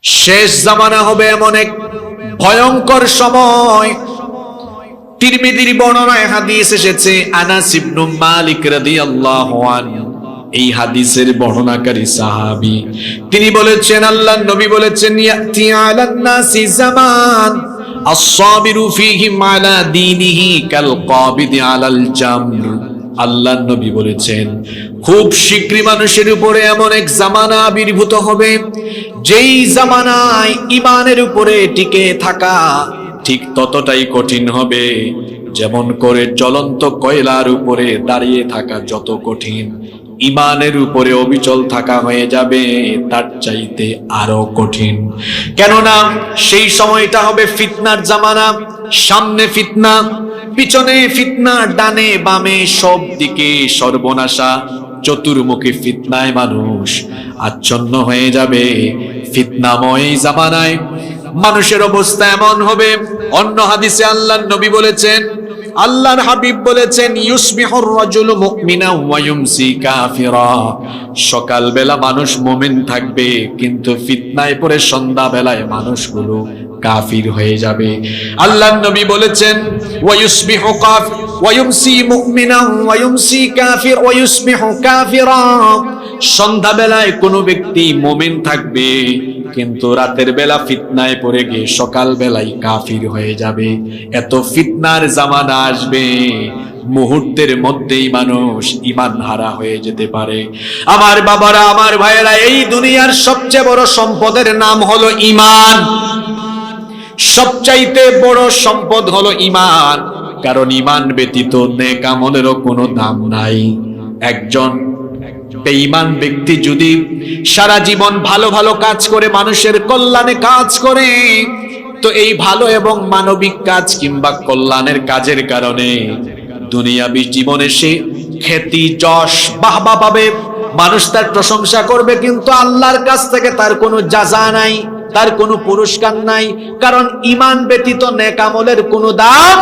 শেষ জামানা হবে এমন এক ভয়ঙ্কর সময়। তিরমিজির বর্ণনায় হাদিস এসেছে, আনাস ইবনে মালিক রাদিয়াল্লাহু আনহু এই হাদিসের বর্ণনাকারী সাহাবী, তিনি বলেছেন, আল্লাহর নবী বলেছেন, ইয়াতি আলান নাসি জামান আস-সাবিরু ফীহি আলা দীনিহি কাল কাবিদি আলাল জামর। আল্লাহর নবী বলেছেন, খুব শীঘ্রই মানুষের উপরে এমন এক জামানা আবির্ভূত হবে, যেই জামানায় ঈমানের উপরে টিকে থাকা ঠিক ততটাই কঠিন হবে যেমন করে জ্বলন্ত কয়লার উপরে দাঁড়িয়ে থাকা যত কঠিন, ঈমানের উপরে অবিচল থাকা হয়ে যাবে তার চাইতে আরো কঠিন। কেননা সেই সময়টা হবে ফিতনার জামানা। সামনে ফিতনা, পিছনে ফিতনা, ডানে বামে সব দিকে সর্বনাশা। চতুর্মুখী ফিতনায় মানুষ আচ্ছন্ন হয়ে যাবে। ফিতনাময় জামানায় মানুষের অবস্থা এমন হবে। অন্য হাদিসে আল্লাহর নবী বলেছেন, আল্লাহর হাবিব বলেছেন, ইউসবিহুর রাজুলু মুমিনা ওয়া ইউমসি কাফিরা। সকালবেলা মানুষ মুমিন থাকবে, কিন্তু ফিতনায় পড়ে সন্ধ্যাবেলায় মানুষগুলো কাফির হয়ে যাবে। আল্লাহর নবী বলেছেন, ওয়া ইউসবিহু কাফির ওয়া ইউমসি মুমিনা ওয়া ইউমসি কাফির ওয়া ইউসবিহু কাফিরা। সন্ধ্যাবেলায় কোনো ব্যক্তি মুমিন থাকবে, কিন্তু রাতের বেলা ফিতনায় পড়ে গিয়ে সকাল বেলায় কাফির হয়ে যাবে। এত ফিতনার জামানা আসবে, মুহূর্তের মধ্যেই মানুষ ঈমান হারা হয়ে যেতে পারে। আমার বাবারা, আমার ভাইয়েরা, এই দুনিয়ার সবচেয়ে বড় সম্পদের নাম হলো ঈমান। সবচাইতে বড় সম্পদ হলো ঈমান, কারণ ঈমান ব্যতীত নেক আমলেরও কোনো দাম নাই। একজন বেঈমান ব্যক্তি যদি সারা জীবন ভালো ভালো কাজ করে, মানুষের কল্যাণে কাজ করে, তো এই ভালো এবং মানবিক কাজ কিংবা কল্যাণের কাজের কারণে দুনিয়াবি জীবনে সে খ্যাতি, যশ, বাহবা পাবে, মানুষ তার প্রশংসা করবে, কিন্তু আল্লাহর কাছ থেকে তার কোনো জাযা নাই, তার কোনো পুরস্কার নাই, কারণ ঈমান ব্যতীত নেক আমলের কোনো দাম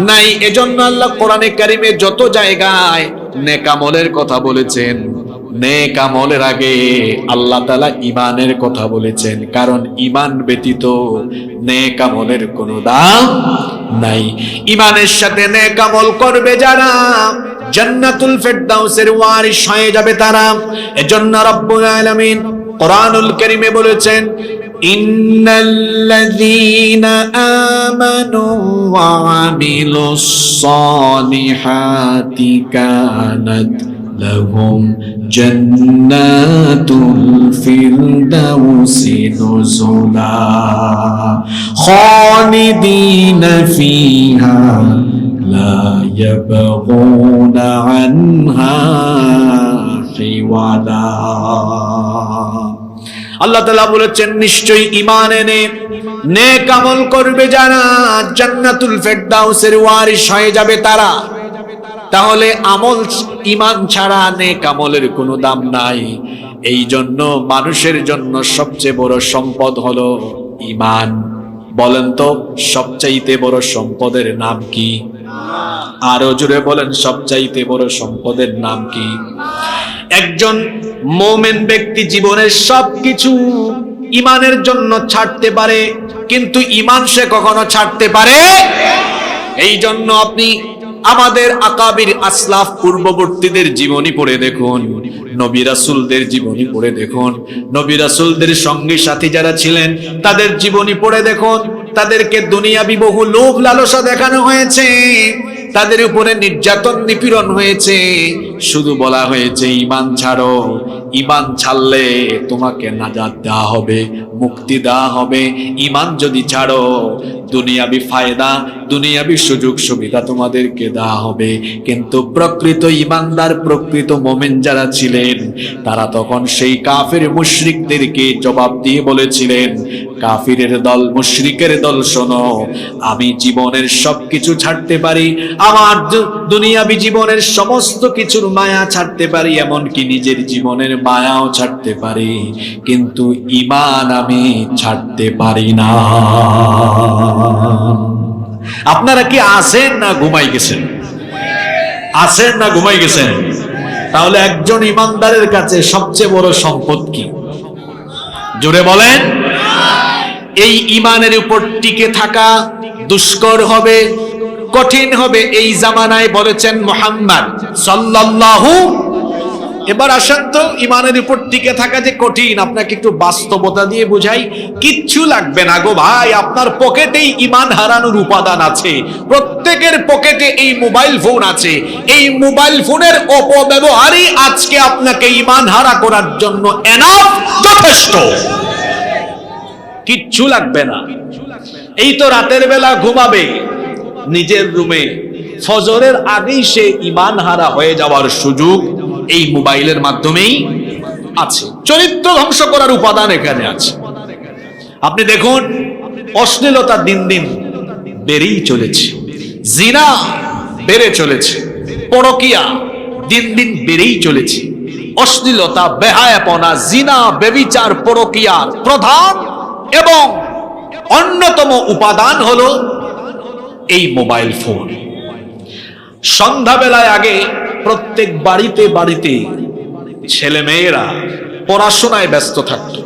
নাই। এজন্য আল্লাহ কোরআনে কারিমে যত জায়গায় নেক আমলের কথা বলেছেন, নেক আমলের আগে আল্লাহ তাআলা ঈমানের কথা বলেছেন, কারণ ঈমান ব্যতীত নেক আমলের কোনো দাম নাই। ঈমানের সাথে নেক আমল করবে যারা, জান্নাতুল ফেরদাউসের ওয়ারিস হয়ে যাবে তারা। এজন্য রব্বুল আলামিন কোরআনুল কারীমে বলেছেন, ইন্নাল্লাযীনা আমানু ওয়া আমিলুস সালিহাতি কানাত লাহুম জান্নাতুল ফিরদাউসি নুজুলা খালিদিনা ফিহা লা ইয়াবগুনা আনহা হিওয়ালা। আল্লাহ তাআলা বলেছেন, নিশ্চয়ই ঈমান এনে নেক আমল করবে যারা, জান্নাতুল ফেরদাউসের ওয়ারিস হয়ে যাবে তারা। তাহলে আমল, ঈমান ছাড়া নেক আমলের কোনো দাম নাই। এই জন্য মানুষের জন্য সবচেয়ে বড় সম্পদ হলো ঈমান। বলেন তো, সবচাইতে বড় সম্পদের নাম কি? আরো জোরে বলেন, সবচাইতে বড় সম্পদের নাম কি? একজন মুমিন ব্যক্তি জীবনের সবকিছু ঈমানের জন্য ছাড়তে পারে, কিন্তু ঈমান সে কখনো ছাড়তে পারে। এই জন্য আপনি আমাদের আকাবির আসলাফ পূর্ববর্তীদের জীবনী পড়ে দেখুন, নবী রাসূলদের জীবনী পড়ে দেখুন, নবী রাসূলদের সঙ্গী সাথী যারা ছিলেন তাদের জীবনী পড়ে দেখুন। তাদেরকে দুনিয়াবি বহু লোভ লালসা দেখানো হয়েছে, তাদের উপরে নির্যাতন নিপীড়ন হয়েছে, শুধু বলা হয়েছে ঈমান ছাড়ো, ঈমান ছাড়লে তোমাকে নাজাত দেওয়া হবে, মুক্তি দেওয়া হবে। ঈমান যদি ছাড়ো, দুনিয়াবি ফায়দা, দুনিয়াবি সুযোগ সুবিধা তোমাদেরকে দেওয়া হবে। কিন্তু প্রকৃত ঈমানদার, প্রকৃত মুমিন যারা ছিলেন, তারা তখন সেই কাফির মুশরিকদেরকে জবাব দিয়ে বলেছিলেন, কাফিরের দল, মুশরিকের দল, শোনো, আমি জীবনের সবকিছু ছাড়তে পারি, আমার দুনিয়াবি জীবনের সমস্ত কিছুর মায়া ছাড়তে পারি, এমনকি নিজের জীবনের মায়াও ছাড়তে পারি, কিন্তু ঈমান আমি ছাড়তে পারি না। আপনারা কি আছেন না ঘুমাই গেছেন? আছেন না ঘুমাই গেছেন? তাহলে একজন ঈমানদারের কাছে সবচেয়ে বড় সম্পদ কি? জোরে বলেন। এই ঈমানের উপর টিকে থাকা দুষ্কর হবে, কঠিন হবে এই জামানায় বলেছেন মুহাম্মদ সাল্লাল্লাহু। এবার আসেন তো, ঈমানের উপর টিকে থাকা যে কঠিন, আপনাকে একটু বাস্তবতা দিয়ে বুঝাই। কিচ্ছু লাগবে না গো ভাই, আপনার পকেটেই ঈমান হারানোর উপাদান আছে। প্রত্যেকের পকেটে এই মোবাইল ফোন আছে। এই মোবাইল ফোনের অপব্যবহারই আজকে আপনাকে ঈমান হারা করার জন্য এনাফ, যথেষ্ট। কিচ্ছু লাগবে না। এই তো রাতের বেলা ঘুমাবে নিজের রুমে, ফজরের আগেই সে ঈমান হারা হয়ে যাওয়ার সুযোগ এই মোবাইলের মাধ্যমেই আছে। চরিত্র ধ্বংস করার উপাদান এখানে আছে। আপনি দেখুন, অশ্লীলতা দিন দিন বেড়েই চলেছে, জিনা বেড়ে চলেছে, পরকিয়া দিন দিন বেড়েই চলেছে। অশ্লীলতা, বেহায়াপনা, জিনা, ব্যভিচার, পরকিয়ার প্রধান এবং অন্যতম উপাদান হলো এই মোবাইল ফোন। সন্ধ্যাবেলায় আগে প্রত্যেক বাড়িতে বাড়িতে ছেলে মেয়েরা পড়াশোনায় ব্যস্ত থাকতো।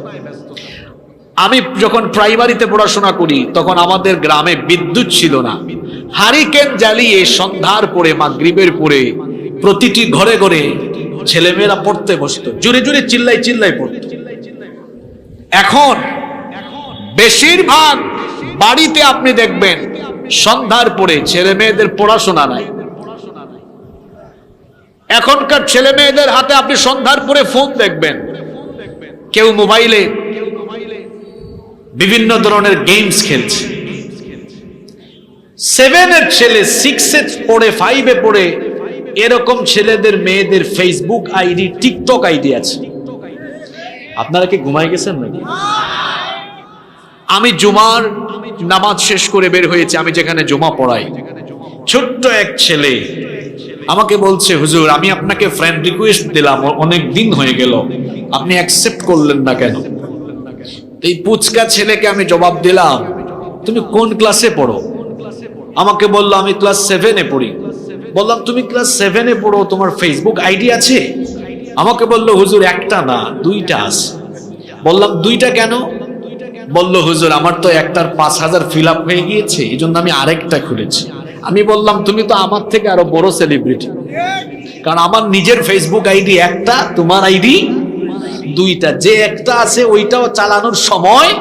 আমি যখন প্রাইমারিতে পড়াশোনা করি তখন আমাদের গ্রামে বিদ্যুৎ ছিল না। হারিকেন জ্বালিয়ে সন্ধ্যার পরে, মাগরিবের পরে প্রতিটি ঘরে ঘরে ছেলেমেয়েরা পড়তে বসতো, জোরে জোরে চিল্লাই চিল্লাই পড়তো। এখন বেশিরভাগ বাড়িতে আপনি দেখবেন সন্ধ্যার পরে ছেলে মেয়েদের পড়াশোনা নাই। এখনকার ছেলে মেয়েদের হাতে আপনি সন্ধ্যার পরে ফোন দেখবেন, কেউ মোবাইলে বিভিন্ন ধরনের গেমস খেলছে। 7 ছেলে 6 পড়ে, 5 পড়ে, এরকম ছেলেদের মেয়েদের ফেসবুক আইডি, টিকটক আইডি আছে। আপনারা কি ঘুমাই গেছেন নাকি? আমি জুমার নামাজ শেষ করে বের হয়েছি, আমি যেখানে জুমা পড়াই, ছোট্ট এক ছেলে আমাকে বলছে, হুজুর আমি আপনাকে ফ্রেন্ড রিকোয়েস্ট দিলাম, অনেক দিন হয়ে গেল, আপনি অ্যাকসেপ্ট করলেন না কেন? এই পুচকা ছেলেকে আমি জবাব দিলাম, তুমি কোন ক্লাসে পড়ো? আমাকে বললো আমি ক্লাস 7 পড়ি। বললাম তুমি ক্লাস 7 পড়ো, তোমার ফেসবুক আইডি আছে? আমাকে বললো হুজুর একটা না 2টা আছে। বললাম 2টা কেন? বলল হুজুর আমার তো একটার 5000 ফিল আপ হয়ে গিয়েছে, এই জন্য আমি আরেকটা খুলেছি। আমি বললাম তুমি তো আমার থেকে আরো বড় সেলিব্রিটি, কারণ আমার নিজের ফেসবুক আইডি একটা, তোমার আইডি 2টা। যে একটা আছে ওইটাও চালানোর সময়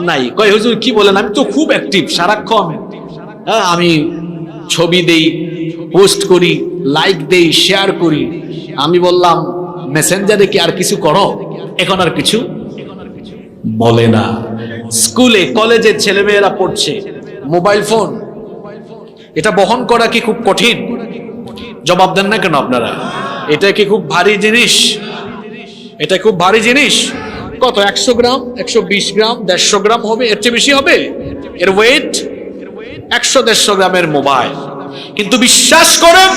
নাই। কয় হুজুর কি বলেন? আমি তো খুব অ্যাক্টিভ সারাক্ষণ, হ্যাঁ আমি ছবি দেই, পোস্ট করি, লাইক দেই, শেয়ার করি। আমি বললাম মেসেঞ্জারে কি আর কিছু করো? এখন আর কিছু বলে না। স্কুলে কলেজে ছেলেমেয়েরা পড়ছে, মোবাইল ফোন এটা বহন করা কি খুব কঠিন? জবাব দেন না কেন আপনারা? এটা কি খুব ভারী জিনিস? এটা খুব ভারী জিনিস। কত? 100 গ্রাম, 120 গ্রাম, 150 গ্রাম হবে? এর চেয়ে বেশি হবে এর ওয়েট? 100-150 গ্রামের মোবাইল। কিন্তু বিশ্বাস করেন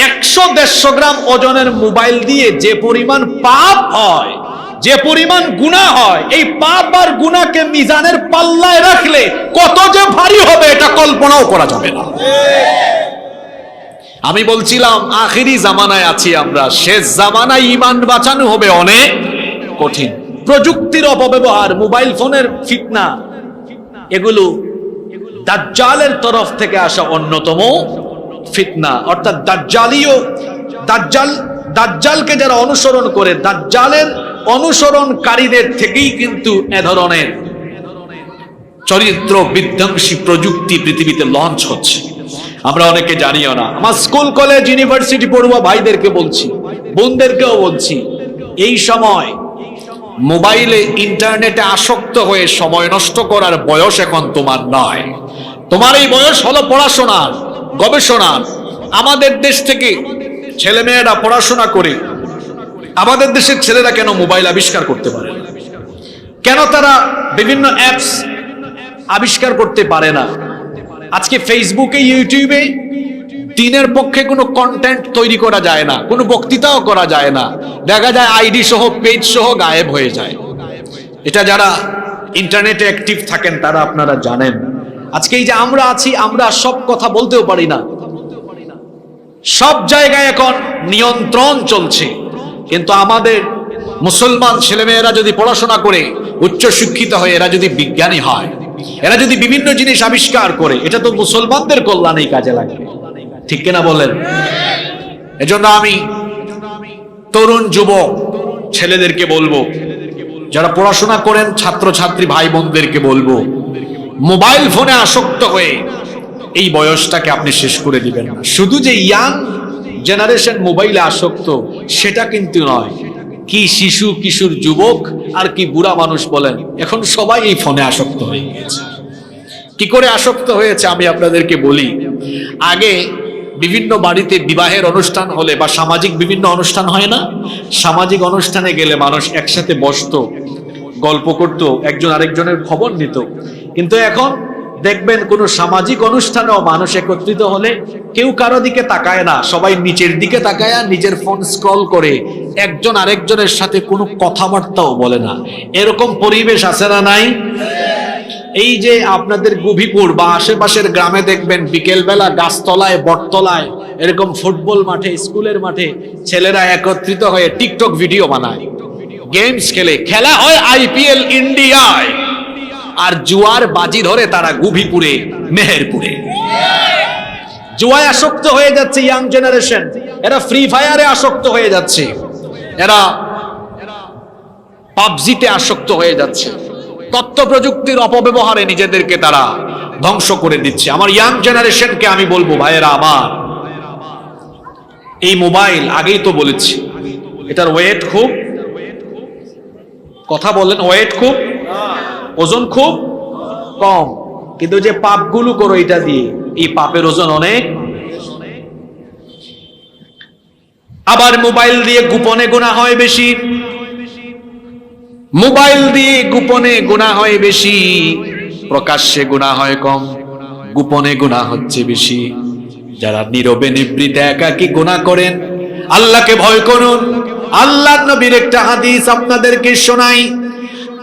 100-150 গ্রাম ওজনের মোবাইল দিয়ে যে পরিমাণ পাপ হয়, যে পরিমাণ গুনাহ হয়, এই পাপ আর গুনাহকে মিজানের পাল্লায় রাখলে কত যে ভারী হবে এটা কল্পনাও করা যাবে না। আমি বলছিলাম আখিরি জামানায় আছি আমরা, শেষ জামানায় ঈমান বাঁচানো হবে অনেক কঠিন। প্রযুক্তির অপব্যবহার, মোবাইল ফোনের ফিতনা, এগুলো দাজ্জালের তরফ থেকে আসা অন্যতম ফিতনা। অর্থাৎ দাজ্জালকে যারা অনুসরণ করে, দাজ্জালের অনুসরণকারীদের থেকেই কিন্তু এ ধরনের চরিত্র বিধ্বংসী প্রযুক্তি পৃথিবীতে লঞ্চ হচ্ছে। আমরা অনেকে জানিও না। আমার স্কুল কলেজ ইউনিভার্সিটি পড়ুয়া ভাইদেরকে বলছি, বোনদেরকেও বলছি, এই সময় মোবাইলে ইন্টারনেটে আসক্ত হয়ে সময় নষ্ট করার বয়স এখন তোমার নয়। তোমার এই বয়স হলো পড়াশোনার, গবেষণার। আমাদের দেশ থেকে ছেলেমেয়েরা পড়াশোনা করে, আমাদের দেশের ছেলেরা কেন মোবাইল আবিষ্কার করতে পারে? কেন তারা বিভিন্ন অ্যাপস আবিষ্কার করতে পারে না? আজকে ফেসবুকে, ইউটিউবে দিনের পক্ষে কোনো কন্টেন্ট তৈরি করা যায় না, কোনো বক্তৃতাও করা যায় না। দেখা যায় আইডি সহ, পেজ সহ গায়েব হয়ে যায়। এটা যারা ইন্টারনেটে অ্যাক্টিভ থাকেন তারা আপনারা জানেন। আজকে এই যে আমরা আছি, আমরা সব কথা বলতেও পারি না। সব জায়গায় এখন নিয়ন্ত্রণ চলছে, কিন্তু আমাদের মুসলমান ছেলেমেয়েরা যদি পড়াশোনা করে উচ্চ শিক্ষিত হয়ে এরা যদি বিজ্ঞানী হয়, এরা যদি বিভিন্ন জিনিস আবিষ্কার করে, এটা তো মুসলমানদের কল্যাণেই কাজে লাগবে, ঠিক কিনা বলেন? এজন্য আমি তরুণ যুবক ছেলেদেরকে বলবো, যারা পড়াশোনা করেন ছাত্রছাত্রী ভাই বোনদেরকে বলবো, মোবাইল ফোনে আসক্ত হয়ে এই বয়সটাকে আপনি শেষ করে দিবেন না। শুধু যে ইয়াং জেনারেশন মোবাইলে আসক্ত সেটা কিন্তু নয়, কি শিশু কিশোর যুবক আর কি বুড়া মানুষ বলেন, এখন সবাই এই ফোনে আসক্ত হয়ে গেছে। কি করে আসক্ত হয়েছে আমি আপনাদেরকে বলি। আগে বিভিন্ন বাড়িতে বিবাহের অনুষ্ঠান হলে বা সামাজিক বিভিন্ন অনুষ্ঠান হয় না, সামাজিক অনুষ্ঠানে গেলে মানুষ একসাথে বসতো, গল্প করত, একজন আরেকজনের খবর নিত। কিন্তু এখন দেখবেন কোন সামাজিক অনুষ্ঠানেও মানুষ একত্রিত হলে কেউ কারো দিকে তাকায় না, সবাই নিচের দিকে তাকায় নিজের ফোন স্ক্রল করে, একজন আরেকজনের সাথে কোনো কথাবার্তাও বলে না। এরকম পরিবেশ আছে না নাই? এই যে আপনাদের গুভিপুর বা আশেপাশের গ্রামে দেখবেন বিকেলবেলা গাছতলায় বটতলায় এরকম ফুটবল মাঠে স্কুলের মাঠে ছেলেরা একত্রিত হয়ে টিকটক ভিডিও বানায়, গেমস খেলে, খেলা হয় আইপিএল ইন্ডিয়ায়, আর জুয়ার বাজি ধরে তারা গুভিপুরে মেহেরপুরে। জুয়ায় আসক্ত হয়ে যাচ্ছে ইয়াং জেনারেশন, এরা ফ্রি ফায়ারে আসক্ত হয়ে যাচ্ছে, এরা পাবজিতে আসক্ত হয়ে যাচ্ছে, তথ্য প্রযুক্তির অপব্যবহারে নিজেদেরকে তারা ধ্বংস করে দিচ্ছে। আমার ইয়াং জেনারেশনকে আমি বলবো, ভাইয়েরা আমার, এই মোবাইল আগেই তো বলেছি এটার ওয়েট খুব, কথা বলেন, ওয়েট খুব, ওজন খুব কম, কিন্তু যে পাপগুলো করো এটা দিয়ে, এই পাপের ওজন অনেক। আবার মোবাইল দিয়ে গোপনে গুনাহ হয় বেশি, মোবাইল দিয়ে গোপনে গুনাহ হয় বেশি, প্রকাশ্যে গুনাহ হয় কম, গোপনে গুনাহ হচ্ছে বেশি। যারা নীরবে নিভৃতে একাকী গুনাহ করেন, আল্লাহকে ভয় করুন। আল্লাহর নবীর একটা হাদিস আপনাদেরকে শোনাই।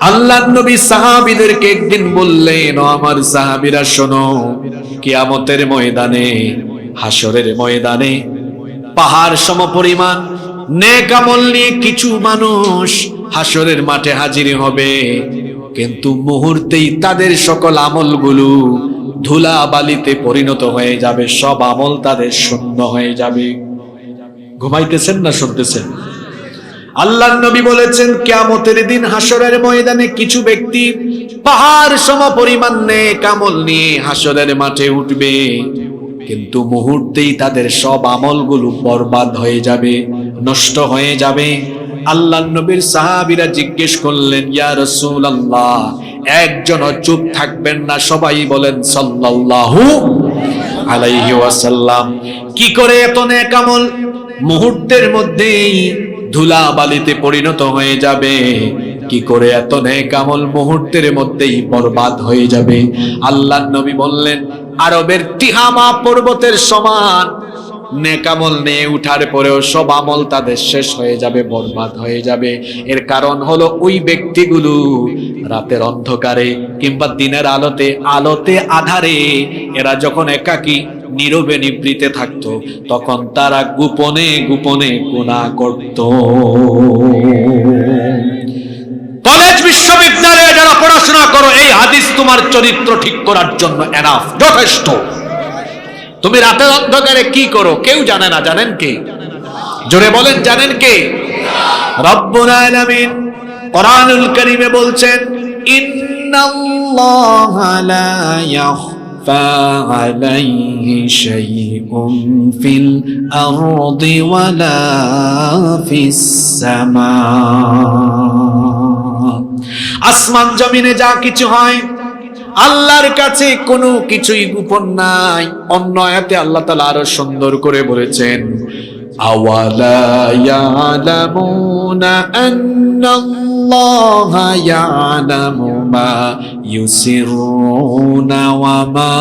আল্লাহর নবী সাহাবীদেরকে একদিন বললেন, ও আমার সাহাবীরা শোনো, কিয়ামতের ময়দানে, হাসরের ময়দানে পাহাড় সমপরিমাণ নেক আমল নিয়ে কিছু মানুষ হাসরের মাঠে হাজির হবে, কিন্তু মুহূর্তেই তাদের সকল আমলগুলো ধুলা বালিতে পরিণত হয়ে যাবে, সব আমল তাদের শূন্য হয়ে যাবে। ঘুমাইতেছেন না শুনতেছেন? আল্লাহর নবী বলেছেন, কিয়ামতের দিন হাসরের ময়দানে কিছু ব্যক্তি পাহাড় সমপরিমাণ নেক আমল নিয়ে হাসরের মাঠে উঠবে, কিন্তু মুহূর্তেই তাদের সব আমলগুলো বরবাদ হয়ে যাবে, নষ্ট হয়ে যাবে। আল্লাহর নবীর সাহাবীরা জিজ্ঞেস করলেন, ইয়া রাসূলুল্লাহ, একজন চুপ থাকবেন না, সবাই বলেন সাল্লাল্লাহু আলাইহি ওয়াসাল্লাম। কি করে এত নেক আমল মুহূর্তের মধ্যেই ধুলা বালিতে পরিণত হয়ে যাবে? কি করে এত নেক আমল মুহূর্তের মধ্যেই বরবাদ হয়ে যাবে? আল্লাহর নবী বললেন, আরবের তিহামা পর্বতের সমান নেক আমল নিয়ে উঠার পরেও সব আমল তাদের শেষ হয়ে যাবে, বরবাদ হয়ে যাবে। এর কারণ হলো ওই ব্যক্তিগুলো রাতের অন্ধকারে কিংবা দিনের আলোতে আধারে এরা যখন একাকী নীরবে নিভৃতে থাকতো, তখন তারা গোপনে গোপনে গুনাহ করত। কলেজ বিশ্ববিদ্যালয়ে যারা পড়াশোনা করো, এই হাদিস তোমার চরিত্র ঠিক করার জন্য এনাফ, যথেষ্ট। তুমি রাতের অন্ধকারে কি করো কেউ জানে না, জানেন কে? জোরে বলেন, জানেন কে? রব্বুল আলামিন কোরআনুল কারীমে বলছেন, ইন্নাল্লাহা লা ইয়াখফা আলাইহি শাইউন ফিল আরদি ওয়ালা ফিস সামা। আসমান জমিনে যা কিছু হয় আল্লাহর কাছে কোনো কিছুই গোপন নাই। অন্য আয়াতে আল্লাহ তাআলা আরো সুন্দর করে বলেছেন, আওয়ালা ইয়ালামুনা আন্নাল্লাহা ইয়ালামু মা ইউসিরুনা ওয়া মা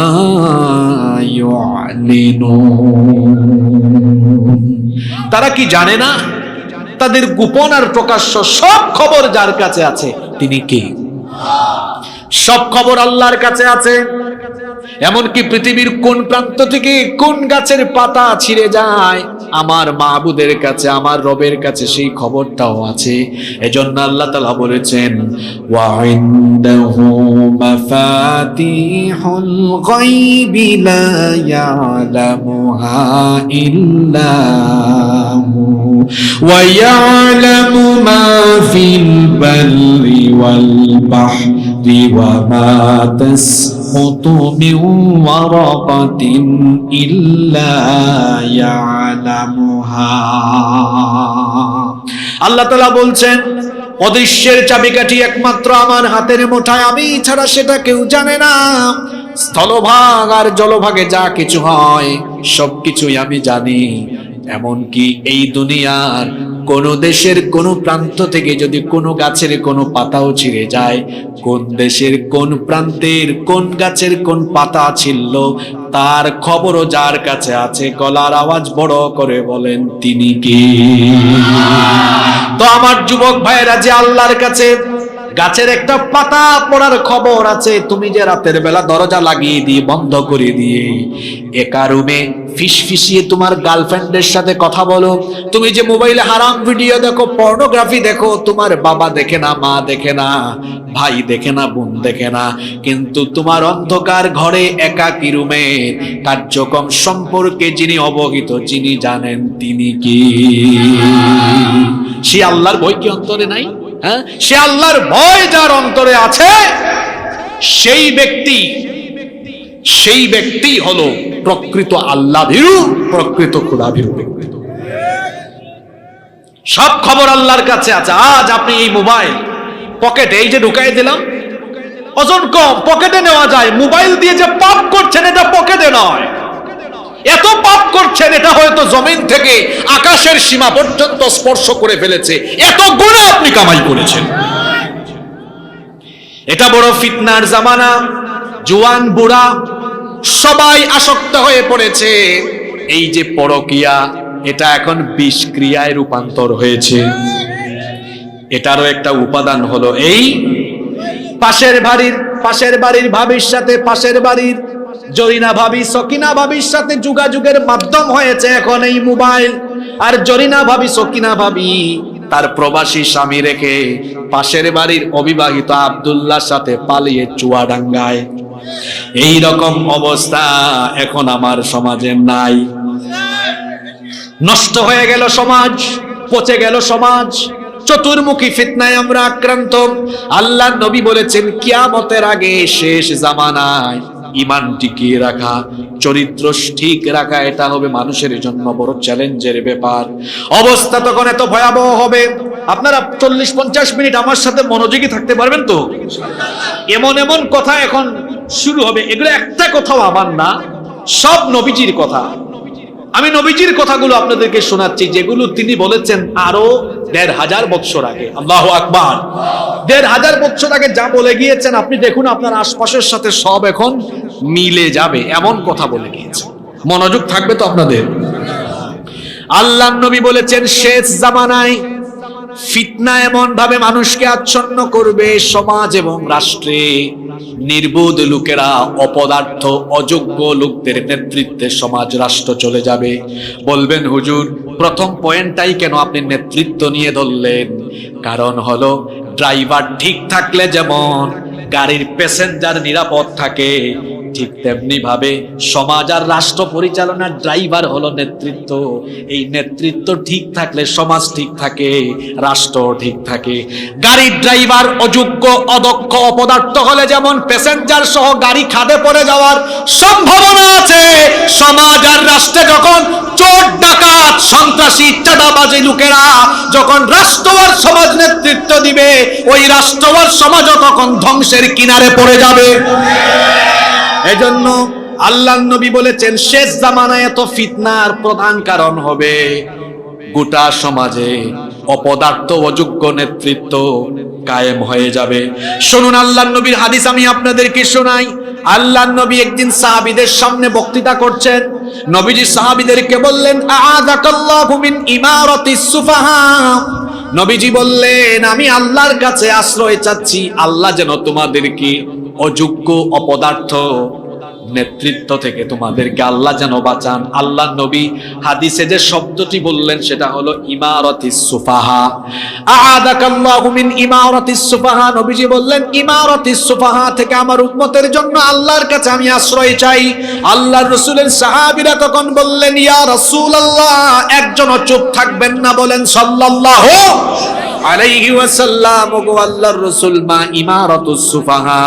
ইউআলিনুন। তারা কি জানে না তাদের গোপন আর প্রকাশ্য সব খবর যার কাছে আছে তিনি কে? সব খবর আল্লাহর কাছে আছে। এমনকি পৃথিবীর কোন প্রান্ত থেকে কোন গাছের পাতা ছিঁড়ে যায় আমার মাবুদের কাছে, আমার রবের কাছে সেই খবরটাও আছে। এজন্য আল্লাহ তাআলা বলেছেন, ওয়া ইনদাহু মাফাতিহুল গায়বি লা ইয়ালামুহা ইল্লা হু ওয়া ইয়ালামু মা ফিল বাররি ওয়াল বাহরি ওয়া মা তাসকুতু মিন ওয়ারাকাতিন ইল্লা ইয়ালামুহা। আল্লাহ তাআলা বলছেন, অদৃশ্যের চাবিকাঠি একমাত্র আমার হাতের মুঠায়, আমি ছাড়া সেটা কেউ জানে না। স্থলভাগ আর জলভাগে যা কিছু হয় সবকিছুই আমি জানি। এমনকি এই দুনিয়ার কোন দেশের কোন প্রান্ত থেকে যদি কোনো গাছের কোনো পাতাও ছিঁড়ে যায়, কোন দেশের কোন প্রান্তের কোন গাছের কোন পাতা ছিঁড়ল, তার খবরও যার কাছে আছে। গলার আওয়াজ বড় করে বলেন, তিনি কি? তো আমার যুবক ভাইয়েরা, যে আল্লাহর কাছে গাছের একটা পাতা পড়ার খবর আছে, তুমি যে রাতের বেলা দরজা লাগিয়ে দিয়ে বন্ধ করে দিয়ে একা রুমে ফিসফিসিয়ে তোমার গার্লফ্রেন্ডের সাথে কথা বলো, তুমি যে মোবাইলে হারাম ভিডিও দেখো, পর্নোগ্রাফি দেখো, তোমার বাবা দেখে না, মা দেখে না, ভাই দেখে না, বোন দেখে না, কিন্তু তোমার অন্ধকার ঘরে একাকী রুমে কার্যক্রম সম্পর্কে যিনি অবহিত, যিনি জানেন, তিনি কি? সে আল্লাহর ভয় কি অন্তরে নাই? হ্যাঁ, সে আল্লাহর ভয় যার অন্তরে আছে, সেই ব্যক্তি হলো প্রকৃত আল্লাহ ভীরু, প্রকৃত খোদা ভীরু ব্যক্তি। সব খবর আল্লাহর কাছে আছে। আজ আপনি এই মোবাইল পকেটে এই যে ঢুকাই দিলাম, ওজন কম, পকেটে নেওয়া যায়। মোবাইল দিয়ে যে পাপ করছেন, এটা পকেটে নয়, এত পাপ করছেন, এটা হয়তো জমিন থেকে আকাশের সীমা পর্যন্ত স্পর্শ করে ফেলেছে। এত গুনাহ আপনি কামাই করেছেন। এটা বড় ফিতনার জামানা। জওয়ান বুড়া সবাই আসক্ত হয়ে পড়েছে। এই যে পরকিয়া, এটা এখন বিষক্রিয়ায় রূপান্তর হয়েছে। এটারও একটা উপাদান হলো এই পাশের বাড়ির ভাবির সাথে, পাশের বাড়ির জরিনা ভাবি, সকিনা ভাবির সাথে যোগাযোগের মাধ্যম হয়েছে এখন এই মোবাইল। আর জরিনা ভাবি, সকিনা ভাবি তার প্রবাসী স্বামী রেখে পাশের বাড়ির অবিবাহিত আব্দুল্লাহর সাথে পালিয়ে চুয়াডাঙ্গায়। এই রকম অবস্থা এখন আমার সমাজে নাই। নষ্ট হয়ে গেল সমাজ, পচে গেল সমাজ। চতুর্মুখী ফিতনায় আমরা আক্রান্ত। আল্লাহর নবী বলেছেন, কিয়ামতের আগে শেষ জামানায় ঈমান টিকিয়ে রাখা, চরিত্র ঠিক রাখা, এটা হবে মানুষের জন্য বড় চ্যালেঞ্জের ব্যাপার। অবস্থা তখন এত ভয়াবহ হবে, আপনারা 40-50 মিনিট আমার সাথে মনোযোগী থাকতে পারবেন তো? এমন এমন কথা এখন শুরু হবে, এগুলো একটা কথাও আমার না, সব নবীজির কথা। আমি নবীজির কথাগুলো আপনাদেরকে শোনাচ্ছি, যেগুলো তিনি বলেছেন আরো 1500 বছর আগে। আল্লাহু আকবার। 1500 বছর আগে যা বলে গিয়েছেন, আপনি দেখুন আপনার আশপাশের সাথে সব এখন মিলে যাবে, এমন কথা বলে গিয়েছেন। মনোযোগ থাকবে তো আপনাদের? আল্লাহর নবী বলেছেন, শেষ জামানায় ফিতনা এমন ভাবে মানুষকে আচ্ছন্ন করবে, সমাজ এবং রাষ্ট্রে নির্বোধ লোকেরা, অপদার্থ অযোগ্য লোকদের নেতৃত্বে সমাজ রাষ্ট্র চলে যাবে। বলবেন, হুজুর প্রথম পয়েন্টটাই কেন আপনি নেতৃত্ব নিয়ে ধরলেন? কারণ হলো, ড্রাইভার ঠিক থাকলে যেমন গাড়ির প্যাসেঞ্জার নিরাপদ থাকে, ঠিক তেমনি ভাবে সমাজ আর রাষ্ট্র পরিচালনার ড্রাইভার হলো নেতৃত্ব। এই নেতৃত্ব ঠিক থাকলে সমাজ ঠিক থাকে, রাষ্ট্র ঠিক থাকে। গাড়ির ড্রাইভার অযোগ্য, অদক্ষ, অপদার্থ হলে যেমন প্যাসেঞ্জার সহ গাড়ি খাদে পড়ে যাওয়ার সম্ভাবনা আছে, সমাজ আর রাষ্ট্রে যখন চোর, ডাকাত, সন্ত্রাসী, চাঁদাবাজি লোকেরা যখন রাষ্ট্র আর সমাজ নেতৃত্ব দিবে, ওই রাষ্ট্র আর সমাজও তখন ধ্বংসের কিনারে পড়ে যাবে। এজন্য আল্লাহর নবী বলেছেন, শেষ জামানায় এত ফিতনার প্রধান কারণ হবে গোটা সমাজে অপদার্থ, অযোগ্য নেতৃত্ব কায়েম হয়ে যাবে। শুনুন আল্লাহর নবীর হাদিস আমি আপনাদেরকে শোনাই। আল্লাহর নবী একদিন সাহাবীদের সামনে বক্তৃতা করছেন। নবীজি সাহাবীদেরকে বললেন, আ'আযাকাল্লাহু মিন ইমারাতিস সুফাহা। নবীজি বললেন, আমি আল্লাহর কাছে আশ্রয় চাচ্ছি, আল্লাহ যেন তোমাদেরকে অযোগ্য, অপদার্থ নেতৃত্ব থেকে তোমাদেরকে আল্লাহ যেন বাঁচান। আল্লাহ নবী হাদিসে যে শব্দটি বললেন সেটা হলো ইমারাতিস সুফাহা। আ'আদাকাল্লাহু মিন ইমারাতিস সুফাহা। নবীজি বললেন ইমারাতিস সুফাহা থেকে আমার উম্মতের জন্য আল্লাহর কাছে আমি আশ্রয় চাই। আল্লাহর রাসূলের সাহাবীরা তখন বললেন ইয়া রাসূলুল্লাহ, একজনও চুপ থাকবেন না, বলেন সাল্লাল্লাহু আলাইহি ওয়াসাল্লাম। ওগো আল্লাহর রাসূল, মা ইমারাতুস সুফাহা,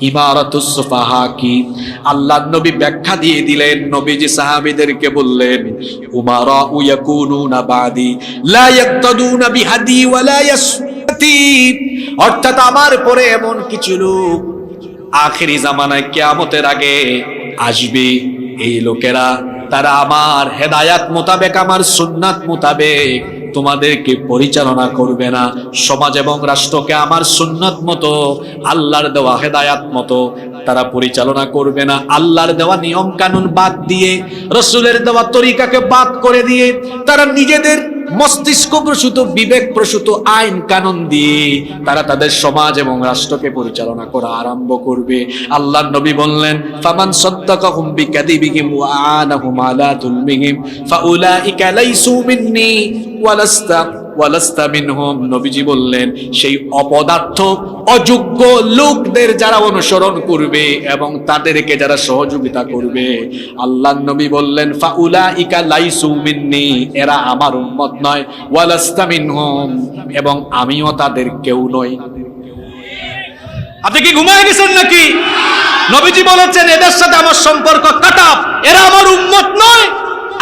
ইমারাতুস সুফাহা কি? আল্লাহর নবী ব্যাখ্যা দিয়ে দিলেন। নবীজি সাহাবীদেরকে বললেন উমারা ইয়াকুনুনা বাদি লা ইয়াক্তাদুনা বিহাদি ওয়া লা ইয়াসতি, অর্থাৎ আমার পরে এমন কিছু লোক আখেরি জামানায় কিয়ামতের আগে আসবে, এই লোকেরা তারা আমার হেদায়াত মোতাবেক, আমার সুন্নাত মোতাবেক তোমাদেরকে পরিচালনা করবে না। সমাজ এবং রাষ্ট্রকে আমার সুন্নাত মতো, আল্লাহর দেওয়া হেদায়াত মতো তারা পরিচালনা করবে না। আল্লাহর দেওয়া নিয়ম কানুন বাদ দিয়ে, রাসূলের দেওয়া তরিকাকে বাদ করে দিয়ে তারা নিজেদের মস্তিষ্ক প্রসূত, বিবেক প্রসূত আইন কানুন দিয়ে তারা তাদের সমাজ এবং রাষ্ট্রকে পরিচালনা করা আরম্ভ করবে। আল্লাহর নবী বললেন ফামান সাদ্দাকাহুম বিকাযিবিহিম ওয়া আনাহুম আলা যুলমিহিম ফাউলাইকা লাইসু মিন্নি ওয়ালাস্তা মিনহুম। নবীজি বললেন সেই অপদার্থ অযোগ্য লোকদের যারা অনুসরণ করবে এবং তাদেরকে যারা সহযোগিতা করবে, আল্লাহর নবী বললেন ফাউলাইকা লাইসু মিন্নি, এরা আমার উম্মত নয়, ওয়ালাস্তা মিনহুম, এবং আমিও তাদের কেউ নই। আপনি কি ঘুমায় গেছেন নাকি? নবীজি বলেছেন এদের সাথে আমার সম্পর্ক কাটা, এরা আমার উম্মত নয়,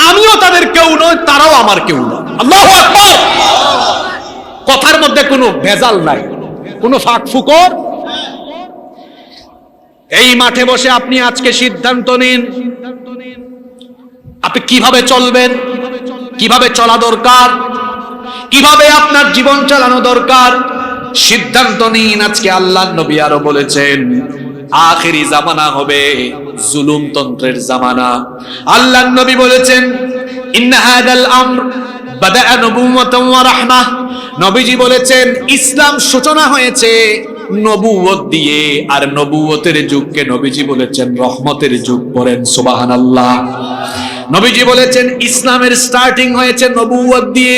আমিও তাদের কেউ নয়, তারাও আমার কেউ নয়। আল্লাহু আকবার। কথার মধ্যে কোনো ভেজাল নাই, কোনো ফাঁক ফুকর। এই মাঠে বসে আপনি আজকে সিদ্ধান্ত নিন আপনি কিভাবে চলবেন, কিভাবে চলা দরকার, কিভাবে আপনার জীবন চালানো দরকার। সিদ্ধান্ত নিন আজকে। আল্লাহর নবী আরো বলেছেন আখেরি জামানা হবে জুলুমতন্ত্রের জামানা। আল্লাহর নবী বলেছেন ইন্না হাদাল আমর বাদাআ নবুওয়াতান ওয়া রাহমাহ। নবীজি বলেছেন ইসলাম সূচনা হয়েছে নবুয়ত দিয়ে, আর নবুয়তের যুগকে নবীজি বলেছেন রহমতের যুগ। পড়েন সুবহানাল্লাহ। নবীজি বলেছেন ইসলামের স্টার্টিং হয়েছে নবুয়ত দিয়ে,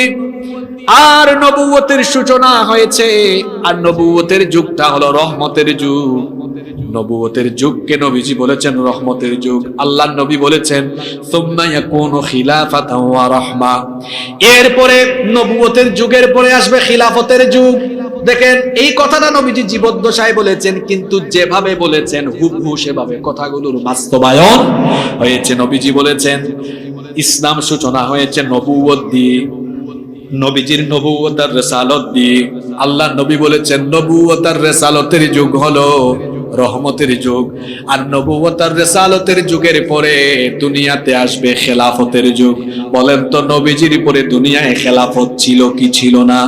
আর নবুয়তের সূচনা হয়েছে, আর নবুয়তের যুগটা হলো রহমতের যুগ। নবুয়তের যুগকে নবীজি বলেছেন রহমতের যুগ। আল্লাহর নবী বলেছেন সুম্মা ইয়াকুনু খিলাফাতান ওয়া রাহমা। এরপরে নবুয়তের যুগের পরে আসবে খিলাফতের যুগ। দেখেন এই কথাটা নবীজি জীবদ্দশায় বলেছেন, কিন্তু যেভাবে বলেছেন হুবহু সেভাবে কথাগুলোর বাস্তবায়ন হয়েছে। নবীজি বলেছেন ইসলাম সূচনা হয়েছে নবুয়ত দিয়ে, নবীজির নবুয়ত আর রিসালত দিয়ে। আল্লাহ নবী বলেছেন নবুয়ত আর রিসালতের যুগ হলো রহমতের যুগ, আর নবুয়ত আর রিসালতের যুগের পরে দুনিয়াতে আসবে খেলাফতের যুগ। বলেন তো নবীজির পরে দুনিয়ায় খেলাফত ছিল কি ছিল না?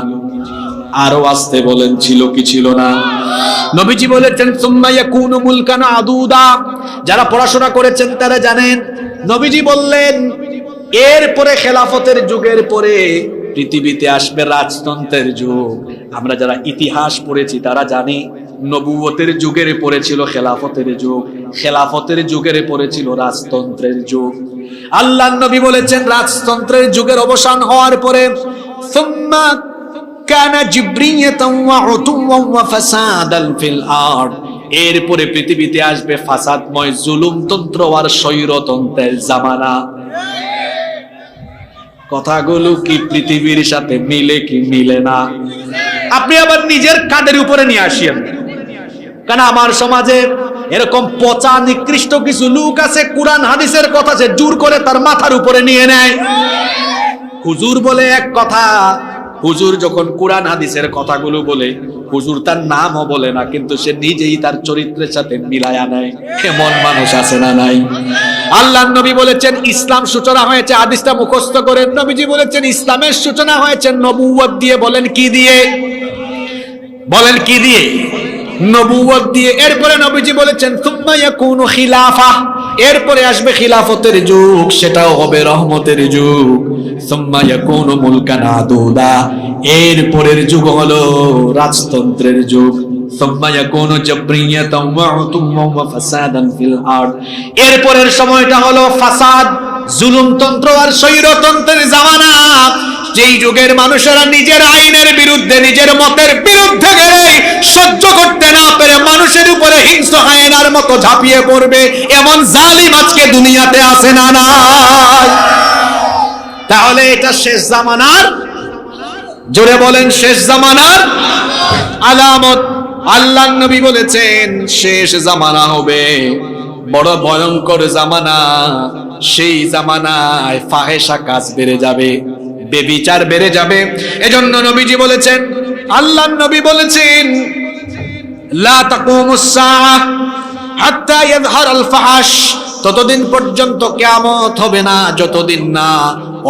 আরো আসতে বলেন ছিল কি ছিল না? নবীজি বলেছেন সুম্মা ইয়াকুনু মুলকান আদুদা। যারা পড়াশোনা করেছেন তারা জানেন, নবীজি বললেন এরপরে খেলাফতের যুগের পরে পৃথিবীতে আসবে রাজতন্ত্রের যুগ। আমরা যারা ইতিহাস পড়েছি তারা জানি নবুয়তের যুগের পরে ছিল খেলাফতের যুগ, খেলাফতের যুগের পরে ছিল রাজতন্ত্রের যুগ। আল্লাহর নবী বলেছেন রাজতন্ত্রের যুগের অবসান হওয়ার পরে সুম্মা কানা জিবরিয়াতান ওয়া উতুওয়ান ওয়া ফাসাদান ফিল আরদ। এরপরে পৃথিবীতে আসবে ফাসাদময় জুলুমতন্ত্র আর স্বৈরতন্ত্রের জামানা। কথাগুলো কি পৃথিবীর সাথে মিলে কি মিলে না? আপনি আবার নিজের কাঁধের উপরে নিয়ে আসেন, কারণ আমার সমাজে এরকম পচা নিকৃষ্ট কিছু লোক আছে, কুরআন হাদিসের কথা সে জোর করে তার মাথার উপরে নিয়ে নেয়। হুজুর বলে এক কথা, হুজুর যখন কুরআন হাদিসের কথাগুলো বলে, হুজুর তার নামও বলে না, কিন্তু সে নিজেই তার চরিত্রের সাথে মিলায়া নেয়। এমন মানুষ আছে না নাই? আল্লাহর নবী বলেছেন ইসলাম সূচনা হয়েছে, হাদিসটা মুখস্থ করেন। নবীজি বলেছেন ইসলামের সূচনা হয়েছে নবুয়ত দিয়ে। বলেন কি দিয়ে? বলেন কি দিয়ে? নবুয়ত দিয়ে। এরপরে নবীজি বলেছেন সুম্মা ইয়াকুনু খিলাফা। এরপরে আসবে খিলাফতের যুগ, সেটাও হবে রহমতের যুগ। সুম্মা ইয়াকুনু মুলকান আদুদা। এরপরের যুগ হলো রাজতন্ত্রের যুগ। সুম্মা ইয়াকুনু জাবরিয়াতাও ওয়া উতুম্মান ওয়া ফাসাদান ফিল আরদ। এরপরের সময়টা হলো ফাসাদ, জুলুমতন্ত্র আর স্বৈরতন্ত্রের জামানা। যেই যুগের মানুষেরা নিজের আইনের বিরুদ্ধে, নিজের মতের বিরুদ্ধে গেলে সহ্য করতে না পেরে মানুষের উপরে হিংস্র হায়েনার মতো ঝাঁপিয়ে পড়বে, এমন জালিম আজকে দুনিয়াতে আছে না নাই? তাহলে এটা শেষ জামানার, জোরে বলেন, শেষ জামানার আলামত। আল্লাহর নবী বলেছেন শেষ জামানা হবে, বড় ভয়ঙ্কর জামানা। সেই জামানায় ফাহেশা কাজ বেড়ে যাবে, বেবিচার বেড়ে যাবে। এজন্য নবীজি বলেছেন, আল্লাহর নবী বলেছেন, লা তাকুমুস সাআহ হাত্তা ইয়াযহারাল ফাহশ। ততদিন পর্যন্ত কিয়ামত হবে না যতদিন না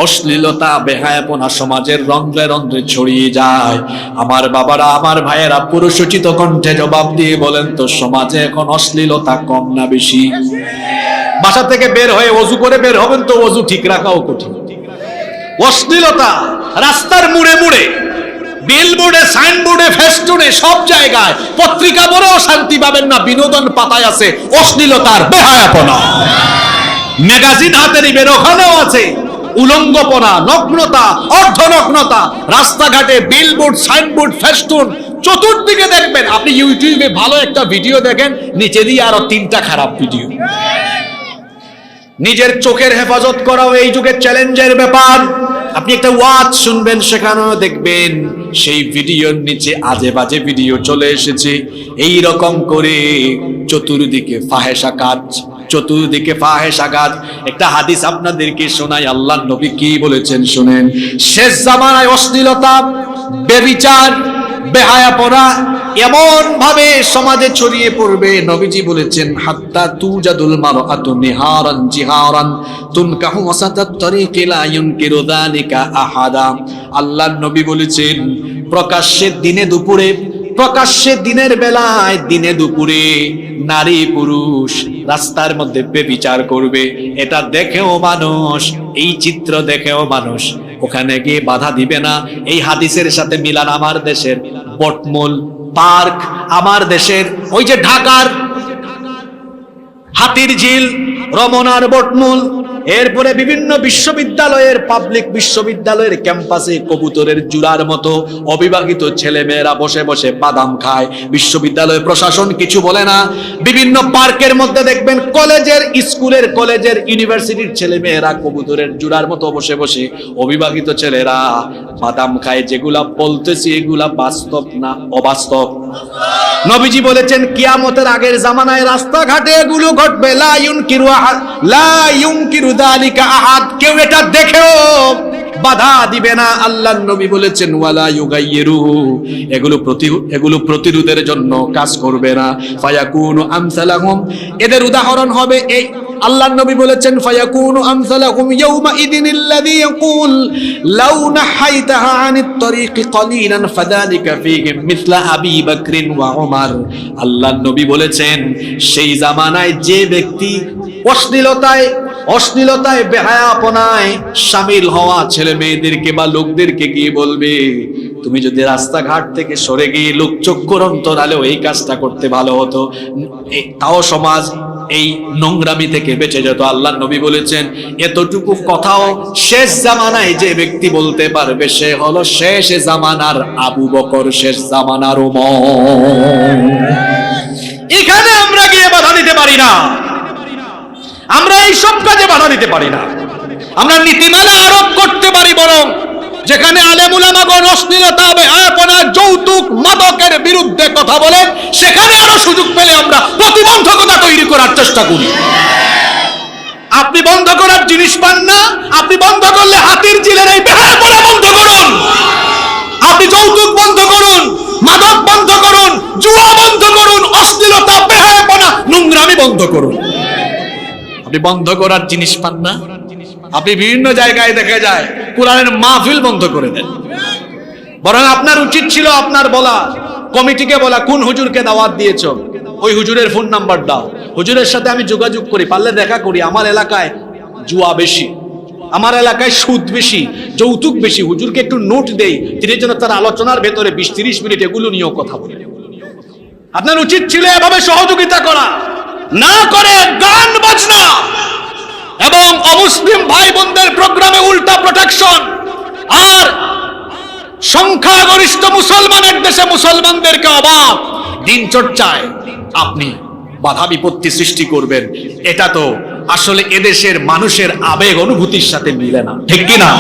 অশ্লীলতা, বেহায়াপনা সমাজের রন্ধ্রে রন্ধ্রে ছড়িয়ে যায়। আমার বাবারা, আমার ভাইয়েরা, পুরুষোচিত কণ্ঠে জবাব দিয়ে বলেন তো, সমাজে এখন অশ্লীলতা কম না বেশি? বাসা থেকে বের হয়ে ওযু করে বের হবেন তো ওযু ঠিক রাখাও কঠিন। অশ্লীলতা রাস্তার মুড়ে মুড়ে, বিলবোর্ডে, সাইনবোর্ডে, ফেস্টুনে, সব জায়গায়, পত্রিকা পড়েও শান্তি পাবেন না, বিনোদন পাতায় আছে অশ্লীলতার বেহায়াপনা। ম্যাগাজিন হাতে নিবেন, ওখানেও আছে উলঙ্গপনা, নগ্নতা, অর্ধনগ্নতা। রাস্তাঘাটে বিলবোর্ড, সাইনবোর্ড, ফেস্টুন, চতুর্দিকে দেখবেন। আপনি ইউটিউবে ভালো একটা ভিডিও দেখেন, নিচে দিয়ে আরো 3টা খারাপ ভিডিও। নিজের চোখের হেফাজত করাও এই যুগের চ্যালেঞ্জের ব্যাপার। আপনি একটা ওয়াজ শুনবেন, সেখানেও দেখবেন সেই ভিডিওর নিচে আজে বাজে ভিডিও চলে এসেছে। এই রকম করে চতুর্দিকে ফাহেশা কাজ, চতুর্দিকে ফাহেশা কাজ। একটা হাদিস আপনাদেরকে শোনাই, আল্লাহর নবী কি বলেছেন শুনেন। শেষ জামানায় অশ্লীলতা, বেবিচার, বেহায়াপনা এমন ভাবে সমাজে ছড়িয়ে পড়বে, নবীজি বলেছেন, হাত্তা তুজাদুল মারআতু নিহারান জিহারান তুনকাহু ওয়াসাতাত তরিকি লা ইউনকিরু যালিকা আহাদা। আল্লাহর নবী বলেছেন, প্রকাশ্যে দিনে দুপুরে, প্রকাশ্যে দিনের বেলায়, দিনে দুপুরে নারী পুরুষ রাস্তার মধ্যে বেবিচার করবে। এটা দেখেও মানুষ, এই চিত্র দেখেও মানুষ ওখানে গিয়ে বাধা দিবে না। এই হাদিসের সাথে মিলান আমার দেশের বটমূল পার্ক, আমার দেশের ওই যে ঢাকার হাতির ঝিল, রমনার বটমূল, এরপরে বিভিন্ন বিশ্ববিদ্যালয়ের, পাবলিক বিশ্ববিদ্যালয়ের ক্যাম্পাসে কবুতরের জুড়ার মতো অবিবাহিত ছেলে মেয়েরা বসে বসে বাদাম খায়, বিশ্ববিদ্যালয় প্রশাসন কিছু বলে না। বিভিন্ন পার্কের মধ্যে দেখবেন কলেজের, স্কুলের, কলেজের, ইউনিভার্সিটির ছেলে মেয়েরা কবুতরের জুড়ার মতো বসে বসে, অবিবাহিত ছেলেরা বাদাম খায়। যেগুলা বলতেছি এগুলা বাস্তব না অবাস্তব? নবীজি বলেছেন কিয়ামতের আগের জামানায় রাস্তাঘাটে এগুলো ঘটবে। লা ইউনকিরু যালিকা আহাদ, কেউ এটা দেখেও বাধা দিবে না। আল্লাহর নবী বলেছেন ওয়ালা ইউগাইয়িরুহু, এগুলো প্রতিরোধের জন্য কাজ করবে না। ফায়াকুনু আমসালাহুম, এদের উদাহরণ হবে এই। আল্লাহর নবী বলেছেন ফায়াকুনু আমসালাহুম ইয়াউমা ইদিনিল্লাযী ইয়াকুল লাউ নাহাইতাহা আনিত তরিকি কলিলান ফাযালিকা ফীহিম মিসলা আবী বকরিন ওয়া উমর। আল্লাহর নবী বলেছেন সেই জামানায় যে ব্যক্তি অশ্লীলতায় বেহায়াপনায় শামিল হওয়া ছেলে মেয়েদেরকে বা লোকদেরকে গিয়ে বলবে, তুমি যদি রাস্তাঘাট থেকে সরে গিয়ে লোকচক্ষুর অন্তরালেও এই কাজটা করতে ভালো হতো, তাও সমাজ এই নোংরামি থেকে বেঁচে যেত। আল্লাহর নবী বলেছেন এতটুকু কথাও শেষ জামানায় যে ব্যক্তি বলতে পারবে সে হলো শেষ জামানার আবু বকর, শেষ জামানার ওমর। এখানে আমরা গিয়ে বাধা দিতে পারি না, আমরা এই সব কাজে বাধা দিতে পারি না। আমরা নীতিমালা আরোপ করতে পারি, বরং যেখানে আলেম উলামাগণ অশ্লীলতা, বেহায়াপনা, যৌতুক, মাদকের বিরুদ্ধে কথা বলেন, সেখানে আরো সুযোগ পেলে আমরা প্রতিবন্ধকতা তৈরি করার চেষ্টা করি। আপনি বন্ধ করার জিনিস পান না, আপনি বন্ধ করলে হাতির ঝিলের এই বেহায়াপনা বন্ধ করুন, আপনি যৌতুক বন্ধ করুন, মাদক বন্ধ করুন, জুয়া বন্ধ করুন, অশ্লীলতা, বেহায়াপনা, নোংরামি বন্ধ করুন। আপনি বন্ধ করার জিনিস পান না, আপনি বিভিন্ন জায়গায় দেখা যায় কোরআনের মাহফিল বন্ধ করে দেন। বরং আপনার উচিত ছিল আপনার বলা, কমিটিকে বলা, কোন হুজুরকে দাওয়াত দিয়েছো, ওই হুজুরের ফোন নাম্বার দাও, হুজুরের সাথে আমি যোগাযোগ করি, পারলে দেখা করি। আমার এলাকায় জুয়া বেশি, আমার এলাকায় সুদ বেশি, যৌতুক বেশি, হুজুরকে একটু নোট দেই, তিনি যেন তার আলোচনার ভেতরে 20-30 মিনিট এগুলো নিয়েও কথা বলে। আপনার উচিত ছিল এভাবে সহযোগিতা করা, না করে গান বাজনা এবং অমুসলিম ভাই বোনদের প্রোগ্রামে উল্টা প্রোটেকশন, আর সংখ্যাগরিষ্ঠ মুসলমানের দেশে মুসলমানদেরকে অবাধ দিন চর্চায় আপনি বাধা বিপত্তি সৃষ্টি করবেন। এটা তো আসলে এদেশের মানুষের আবেগ অনুভূতির সাথে মিলে না, ঠিক কিনা?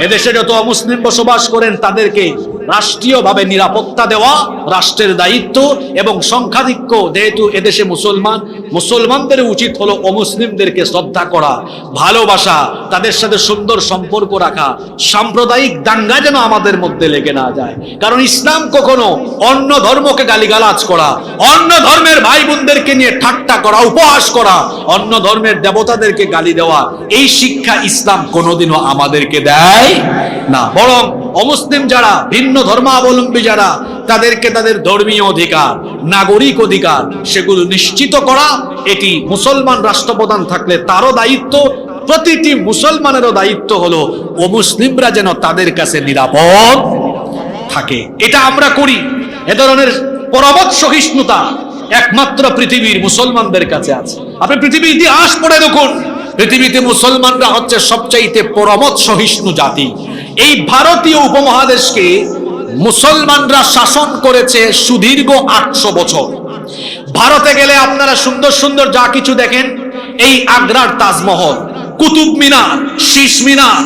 এদেশে যত অমুসলিম বসবাস করেন তাদেরকে রাষ্ট্রীয়ভাবে নিরাপত্তা দেওয়া রাষ্ট্রের দায়িত্ব, এবং সংখ্যাধিক্য যেহেতু এদেশে মুসলমানদের উচিত হলো অমুসলিমদেরকে শ্রদ্ধা করা, ভালোবাসা, তাদের সাথে সুন্দর সম্পর্ক রাখা। সাম্প্রদায়িক দাঙ্গা যেন আমাদের মধ্যে লেগে না যায়, কারণ ইসলাম কখনো অন্য ধর্মকে গালিগালাজ করা, অন্য ধর্মের ভাই বোনদেরকে নিয়ে ঠাট্টা করা, উপহাস করা, অন্য ধর্মের দেবতাদেরকে গালি দেওয়া, এই শিক্ষা ইসলাম কোনোদিনও আমাদেরকে দেয় না। বরং অমুসলিম যারা, ভিন্ন ধর্মাবলম্বী যারা, তাদেরকে তাদের ধর্মীয় অধিকার, নাগরিক অধিকার সেগুলো নিশ্চিত করা, এটি মুসলমান রাষ্ট্রপ্রধান থাকলে তারও দায়িত্ব, প্রতিটি মুসলমানেরও দায়িত্ব হলো অমুসলিমরা যেন তাদের কাছে নিরাপদ থাকে। এটা আমরা করি। এ ধরনের পরমত সহিষ্ণুতা একমাত্র পৃথিবীর মুসলমানদের কাছে আছে। আপনি পৃথিবীর ইতিহাস পড়ে দেখুন, পৃথিবীতে মুসলমানরা হচ্ছে সবচাইতে পরমত সহিষ্ণু জাতি। এই ভারতীয় উপমহাদেশকে মুসলমানরা শাসন করেছে সুদীর্ঘ 800 বছর। ভারতে গেলে আপনারা সুন্দর সুন্দর যা কিছু দেখেন, এই আগ্রার তাজমহল, কুতুব মিনার, শীষ মিনার,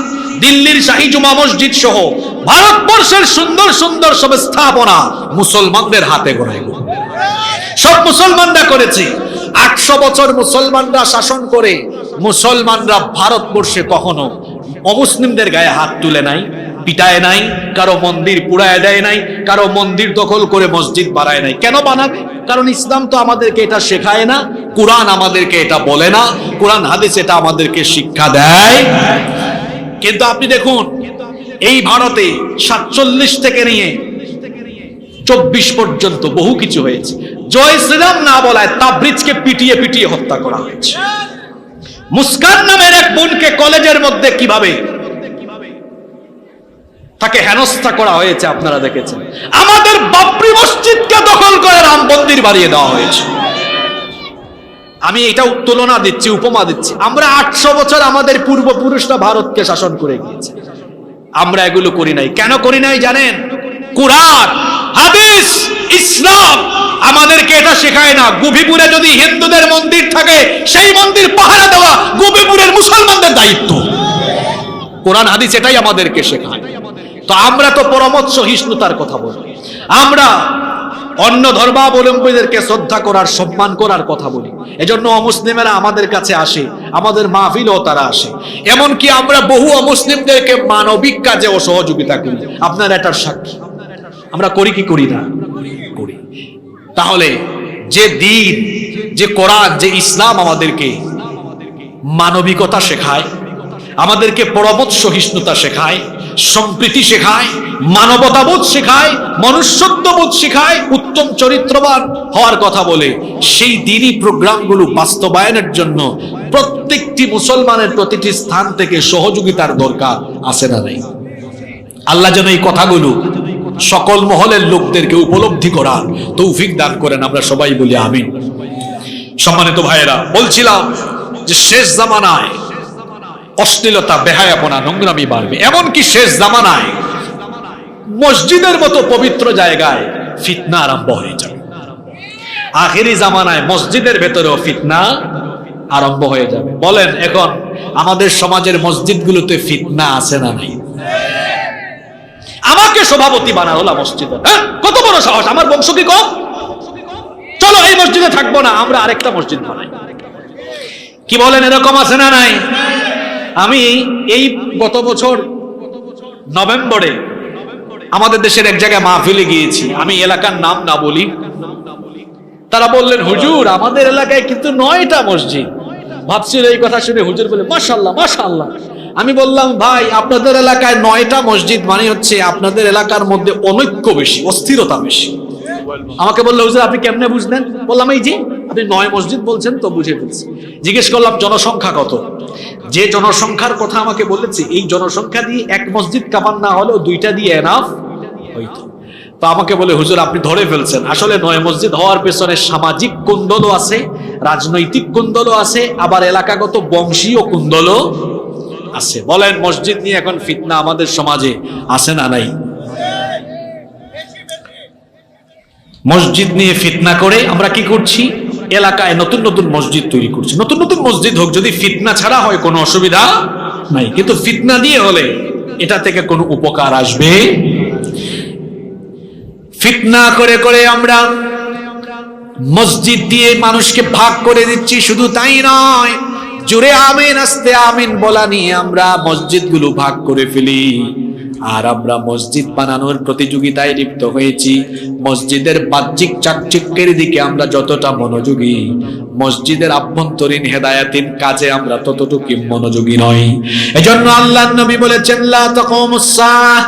দিল্লির শাহী জুমা মসজিদ সহ ভারতবর্ষের সুন্দর সুন্দর সব স্থাপনা মুসলমানদের হাতে গড়ায়, সব মুসলমানরা করেছে। 800 বছর মুসলমানরা শাসন করে মুসলমানরা ভারতবর্ষে কখনো অমুসলিমদের গায়ে হাত তুলে নাই, পিটায় নাই, কারো মন্দির পুড়ায় দেয় নাই, কারো মন্দির দখল করে মসজিদ বানায় নাই। কেন বানাবে? কারণ ইসলাম তো আমাদেরকে এটা শেখায় না, কুরআন আমাদেরকে এটা বলে না, কুরআন হাদিস এটা আমাদেরকে শিক্ষা দেয়। কিন্তু আপনি দেখুন, এই ভারতে 47 থেকে নিয়ে 24 পর্যন্ত বহু কিছু হয়েছে। জয় শ্রীরাম না বলায় তাবরিজকে পিটিয়ে পিটিয়ে হত্যা করা হয়েছে। মুস্কান নামের এক বোনকে কলেজের মধ্যে কিভাবে তাকে হেনস্থা করা হয়েছে আপনারা দেখেছেন। আমাদের বাবরি মসজিদকে দখল করে রাম মন্দির বাড়িয়ে দেওয়া হয়েছে। আমি এটাও তুলনা দিচ্ছি, উপমা দিচ্ছি। আমরা 800 বছর আমাদের পূর্বপুরুষরা ভারতকে শাসন করে গিয়েছে, আমরা এগুলো করি নাই। কেন করি নাই জানেন? কুরআন, হাদিস, ইসলাম আমাদেরকে এটা শেখায় না। গোপীপুরে যদি হিন্দুদের মন্দির থাকে, সেই মন্দির পাহারা দেওয়া গোপীপুরের মুসলমানদের দায়িত্ব। কোরআন হাদিস এটাই আমাদেরকে শেখায়। তো আমরা তো পরমত সহিষ্ণুতার কথা বলি, আমরা অন্য ধর্মাবলম্বীদেরকে শ্রদ্ধা করার, সম্মান করার কথা বলি। এজন্য অমুসলিমেরা আমাদের কাছে আসে, আমাদের মাহফিলেও তারা আসে। এমনকি আমরা বহু অমুসলিমদেরকে মানবিক কাজেও সহযোগিতা করি। আপনার এটার সাক্ষী। আমরা করি কি করি না? করি। তাহলে যে দিন, যে কোরআন, যে ইসলাম আমাদেরকে মানবিকতা শেখায়, আমাদেরকে পরমত সহিষ্ণুতা শেখায়, সম্প্রীতি শেখায়, মানবতাবোধ শেখায়, মনুষ্যত্ববোধ শেখায়, উত্তম চরিত্রবান হওয়ার কথা বলে, সেই দিনই প্রোগ্রামগুলো বাস্তবায়নের জন্য প্রত্যেকটি মুসলমানের প্রতিটি স্থান থেকে সহযোগিতার দরকার আছে না নাই? আল্লাহ যেন এই কথাগুলো সকল মহলের লোকদেরকে উপলব্ধি করার তৌফিক দান করেন। আমরা সবাই বলি আমিন। সম্মানিত ভাইয়েরা, বলছিলাম যে শেষ জামানায় অশ্লীলতা, বেহায়াপনা, নোংরামি বাড়বে। এমনকি শেষ জামানায় মসজিদের মতো পবিত্র জায়গায় ফিতনা আরম্ভ হয়ে যাবে। আখেরি জামানায় মসজিদের ভেতরেও ফিতনা আরম্ভ হয়ে যাবে। বলেন, এখন আমাদের সমাজের মসজিদগুলোতে ফিতনা আছে না নাই? আমাকে সভাপতি বানালো মসজিদে, কত বড় সাহস! আমার বংশ কি কম? চলো এই মসজিদে থাকবো না, আমরা আরেকটা মসজিদ বানাই। কি বলেন, এরকম আছে না নাই? আমি এই গত বছর নভেম্বরে আমাদের দেশের এক জায়গায় মাহফিলে গিয়েছি। আমি এলাকার নাম না বলি। তারা বললেন, হুজুর আমাদের এলাকায় কিন্তু 9টা মসজিদ। ভাবছিল এই কথা শুনে হুজুর বলে, মাশাআল্লাহ মাশাআল্লাহ। আমি বললাম, ভাই আপনাদের এলাকায় 9টা মসজিদ মানে হচ্ছে আপনাদের এলাকার মধ্যে অনৈক্য বেশি, অস্থিরতা বেশি। আমাকে বললো, হুজুর আপনি কেমনে বুঝলেন? বললাম, এই যে আপনি 9 মসজিদ বলছেন তো বুঝে ফেলছি। জিজ্ঞেস করলাম জনসংখ্যা কত? যে জনসংখ্যার কথা আমাকে বলেছে, এই জনসংখ্যা দিয়ে এক মসজিদ কামান না হলেও 2টা দিয়ে এনাফ হইতো। তো আমাকে বলে, হুজুর আপনি ধরে ফেলছেন। আসলে নয়, মসজিদ হওয়ার পেছনে সামাজিক কুন্দলও আছে, রাজনৈতিক কুন্দলও আছে, আবার এলাকাগত বংশীয় কুন্দলও আছে। বলেন, মসজিদ নিয়ে এখন ফিতনা আমাদের সমাজে আছে না নাই? মসজিদ নিয়ে ফিতনা করে আমরা কি করছি? এলাকায় নতুন নতুন মসজিদ তৈরি করছি। নতুন নতুন মসজিদ হোক, যদি ফিতনা ছাড়া হয় কোনো অসুবিধা নাই, কিন্তু ফিতনা দিয়ে হলে এটা থেকে কোনো উপকার আসবে। ফিতনা করে করে আমরা মসজিদ দিয়ে মানুষকে ভাগ করে দিচ্ছি। শুধু তাই নয়, জোরে আমিন আস্তে আমিন বলা নিয়ে আমরা মসজিদগুলো ভাগ করে ফেলি। আর আমরা মসজিদ বানানোর প্রতিযোগিতায় লিপ্ত হয়েছি। মসজিদের বাহ্যিক চাকচিক্যের দিকে আমরা যতটা মনোযোগী, মসজিদের আভ্যন্তরীণ হেদায়াতিন কাজে আমরা ততটুকু মনোযোগী নই। এজন্য আল্লাহর নবী বলেছেন, লা তাকুমুস সাআহ,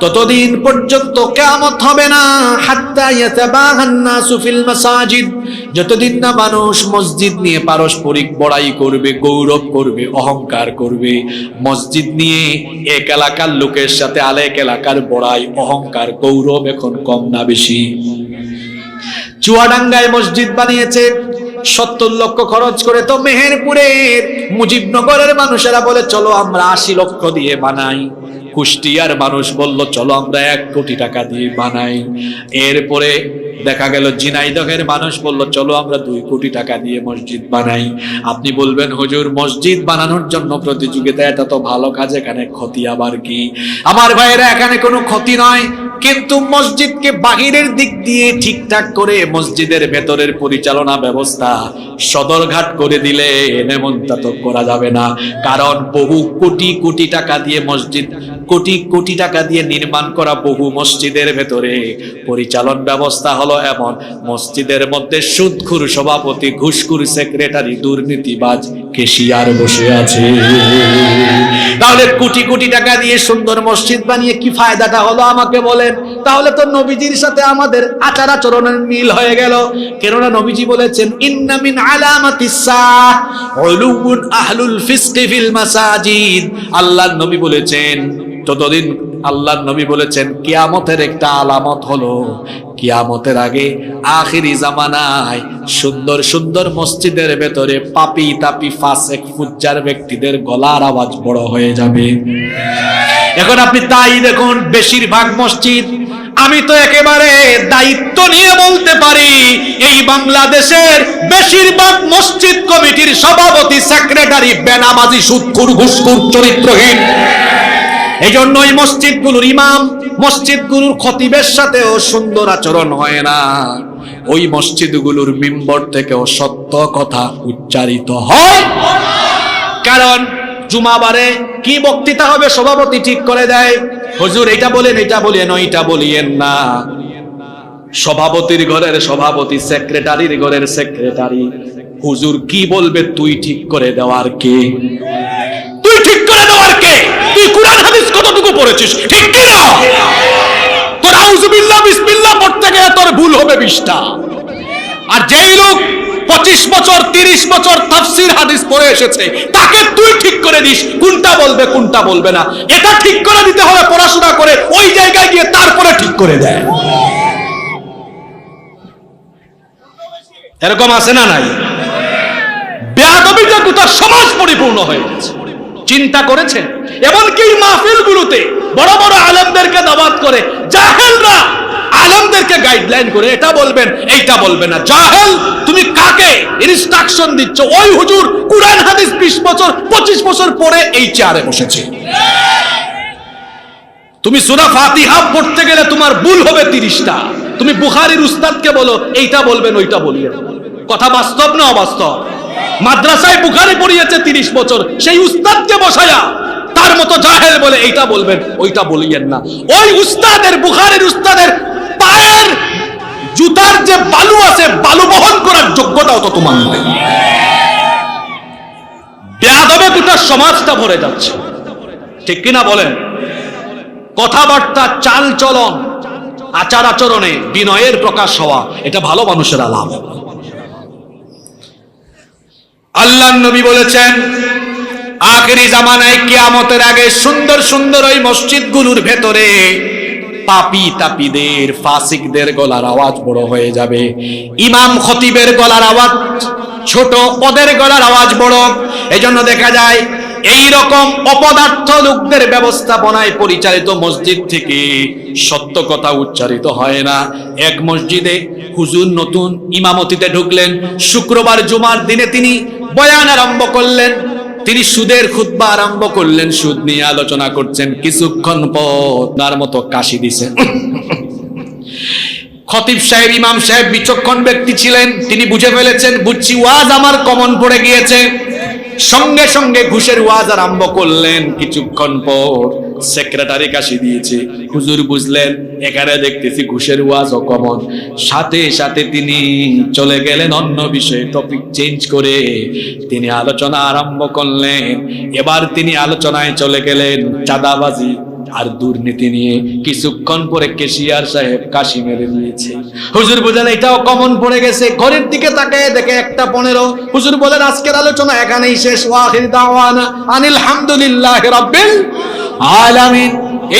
ততদিন পর্যন্ত কিয়ামত হবে না, হাত্তা ইয়াতাবাহান নাসু ফিল মাসাজিদ, যতদিন না মানুষ মসজিদ নিয়ে পারস্পরিক বড়াই করবে, গৌরব করবে, অহংকার করবে। মসজিদ নিয়ে এক এলাকার লোকের সাথে আরেক এলাকার বড়াই, অহংকার, গৌরব এখন কম না বেশি? চুয়াডাঙ্গায় মসজিদ বানিয়েছে 70 লক্ষ খরচ করে, তো মেহেরপুরের মুজিবনগরের মানুষেরা বলে চলো আমরা 80 লক্ষ দিয়ে বানাই। কুষ্টিয়ার মানুষ বলল চলো আমরা 1 কোটি টাকা দিয়ে বানাই। এরপরে দেখা গেল ঝিনাইদহের মানুষ বলল চলো আমরা 2 কোটি টাকা দিয়ে মসজিদ বানাই। আপনি বলবেন, হুজুর মসজিদ বানানোর জন্য প্রতিযোগিতা, এটা তো ভালো কাজ, এখানে ক্ষতি আবার কি? আমার ভাইয়েরা, এখানে কোনো ক্ষতি নয়, কিন্তু মসজিদকে বাহিরের দিক দিয়ে ঠিকঠাক করে মসজিদের ভেতরের পরিচালনা ব্যবস্থা সদরঘাট করে দিলে এমনটা তো করা যাবে না। কারণ বহু কোটি কোটি টাকা দিয়ে মসজিদ, কোটি কোটি টাকা দিয়ে নির্মাণ করা বহু মসজিদের ভেতরে পরিচালন ব্যবস্থা হলো এমন, মসজিদের মধ্যে সুদখোর সভাপতি, ঘুষখোর সেক্রেটারি, দুর্নীতিবাজ কেশিয়ার বসে আছে। তাহলে কোটি কোটি টাকা দিয়ে সুন্দর মসজিদ বানিয়ে কি ফায়দাটা হলো আমাকে বলেন? তাহলে তো নবীজির সাথে আমাদের আচার আচরণের মিল হয়ে গেল। কেননা নবীজি বলেছেন, ইন্না মিন আলামাতিস সাআহ উলুউন আহলুল ফিসকি ফিল মাসাজিদ। আল্লাহর নবী বলেছেন, ততদিন আল্লাহর নবী বলেছেন কিয়ামতের একটা আলামত হলো, কিয়ামতের আগে আখিরি জামানায় সুন্দর সুন্দর মসজিদের ভেতরে পাপী তাপী ফাসেক ফুজ্জার ব্যক্তিদের গলার আওয়াজ বড় হয়ে যাবে। এখন আপনি তাই দেখুন, বেশিরভাগ মসজিদ, আমি তো একেবারে দায়িত্ব নিয়ে বলতে পারি, এই বাংলাদেশের বেশিরভাগ মসজিদ কমিটির সভাপতি, সেক্রেটারি বেনামাজি, সুদখোর, ঘুষখোর, চরিত্রহীন। এই জন্য এই মসজিদগুলোর ইমাম, মসজিদগুলোর খতিবের সাথেও সুন্দর আচরণ হয় না। ওই মসজিদগুলোর মিম্বর থেকেও সত্য কথা উচ্চারিত হয়। কারণ জুমাবারে কি বক্তৃতা হবে সভাপতি ঠিক করে দেয়, হুজুর এটা বলেন, এটা বলেন, ওইটা বলিয়েন না। সভাপতির ঘরের সভাপতি, সেক্রেটারির ঘরের সেক্রেটারি, হুজুর কি বলবে তুই ঠিক করে দেওয়ার কে? তুই ঠিক করে দেওয়ার কে? তুই কুরআন হাদিস কতটুকু পড়েছিস, ঠিক কি না? তোর আউযুবিল্লাহ বিসমিল্লাহ পড়তে গেলে তোর ভুল হবে 20টা। আর যেই লোক 25 বছর 30 বছর তাফসীর হাদিস পড়ে এসেছে, তাকে তুই ঠিক করে দিস কোনটা বলবে কোনটা বলবে না। এটা ঠিক করে দিতে হবে পড়াশোনা করে, ওই জায়গায় গিয়ে তারপরে ঠিক করে দেয়। এরকম আছে না নাই? বেয়াদবিতে গোটা সমাজ পরিপূর্ণ হয়ে গেছে। চিন্তা করেছেন? এমনকি মাহফিলগুলোতে বড় বড় আলেমদেরকে দাওয়াত করে জাহেলরা আলেমদেরকে গাইডলাইন করে, এটা বলবেন এইটা বলবে না। জাহেল, তুমি কাকে ইনস্ট্রাকশন দিচ্ছ? ওই হুজুর কুরআন হাদিস 20 বছর 25 বছর পরে এই চেয়ারে বসেছে। তুমি সূরা ফাতিহা পড়তে গেলে তোমার ভুল হবে 30টা। তুমি বুখারীর উস্তাদকে বলো এইটা বলবেন ওইটা বলিয়ে। কথা বাস্তব না অবাস্তব? মাদ্রাসায় বুখারী পড়িয়েছে 30 বছর, সেই উস্তাদকে বসায়া তার মতো জাহেল বলে এইটা বলবেন ওইটা বলিয়েন না। ওই উস্তাদের, বুখারীর উস্তাদের পায়ের জুতার যে বালু আছে, বালু বহন করার যোগ্যতাও তো তোমার নয়। বেয়াদবে গোটা সমাজটা ভরে যাচ্ছে, ঠিক কিনা বলেন? কথাবার্তা, চাল চলন, আচার আচরণে বিনয়ের প্রকাশ হওয়া, এটা ভালো মানুষের আলাম। আল্লাহর নবী বলেছেন, আখেরি জামানায় কিয়ামতের আগে সুন্দর সুন্দর ওই মসজিদগুলোর ভেতরে পাপী তাপীদের, ফাসিকদের গলার আওয়াজ বড় হয়ে যাবে। ইমাম খতিবের গলার আওয়াজ ছোট, ওদের গলার আওয়াজ বড়। এজন্য দেখা যায় এই রকম অপদার্থ লোকদের ব্যবস্থাপনায় পরিচালিত মসজিদ থেকে সত্য কথা উচ্চারিত হয় না। এক মসজিদে হুজুর নতুন ইমামতিতে ঢুকলেন, শুক্রবার জুমার দিনে তিনি বয়ান আরম্ভ করলেন। তিনি সুদের খুতবা আরম্ভ করলেন, সুদ নিয়ে আলোচনা করছেন। কিছুক্ষণ পর তার মতো কাশি দিছেন। খতিব সাহেব, ইমাম সাহেব বিচক্ষণ ব্যক্তি ছিলেন, তিনি বুঝে ফেলেছেন, বুঝছি ওয়াজ আমার কমন পড়ে গিয়েছে। সঙ্গে সঙ্গে ঘুষের ওয়াজ আরম্ভ করলেন। কিছুক্ষণ পর সেক্রেটারি কাশি দিয়েছে, হুজুর বুঝলেন এখানে দেখতেছি ঘুষের ওয়াজও কমন। সাথে সাথে তিনি চলে গেলেন অন্য বিষয়ে, টপিক চেঞ্জ করে তিনি আলোচনা আরম্ভ করলেন। এবার তিনি আলোচনায় চলে গেলেন চাঁদাবাজি আর দুর্নীতি নিয়ে। কিছুক্ষণ পরে কেশিয়ার সাহেব কাশি মেরে দিয়েছে। হুজুর বলেন এটাও কমন পড়ে গেছে। ঘরের দিকে তাকায় দেখে 1:15। হুজুর বলেন আজকের আলোচনা এখানেই শেষ। ওয়াখির দাওয়ানা আনিল হামদুলিল্লাহি রাব্বিল আলামিন।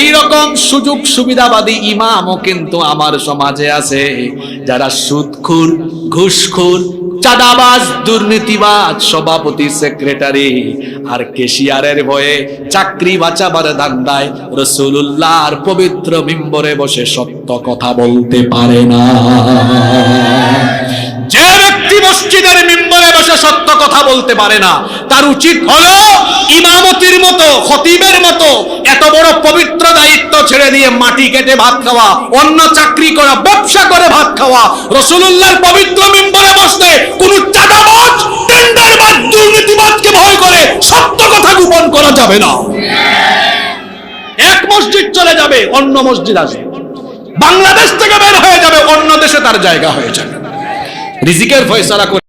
এইরকম সুযোগ সুবিধাবাদী ইমামও কিন্তু আমার সমাজে আছে, যারা সুদখোর, ঘুষখোর, চাঁদাবাজ, দুর্নীতিবাজ, সভাপতি, সেক্রেটারি আর কেশিয়ারের ভয়ে চাকরি বাঁচাবার ধান্দায় রাসূলুল্লাহর পবিত্র মিম্বরে বসে সত্য কথা বলতে পারে না। যে ব্যক্তি মসজিদের মিম্বরে বসে সত্য কথা বলতে পারে না, তার উচিত হলো ইমামতির মতো, খতিবের মতো এত বড় পবিত্র দায়িত্ব ছেড়ে দিয়ে মাটি কেটে ভাত খাওয়া, অন্য চাকরি করা, ব্যবসা করে ভাত খাওয়া। রাসূলুল্লাহর পবিত্র মিম্বরে বসতে কোন চাঁদাবাজ, টেন্ডারবাজ, দুর্নীতিবাজকে ভয় করে সত্য কথা গোপন করা যাবে না। এক মসজিদ চলে যাবে, অন্য মসজিদ আসবে। বাংলাদেশ থেকে বের হয়ে যাবে, অন্য দেশে তার জায়গা হয়ে যাবে। রিজিকের ফয়সালা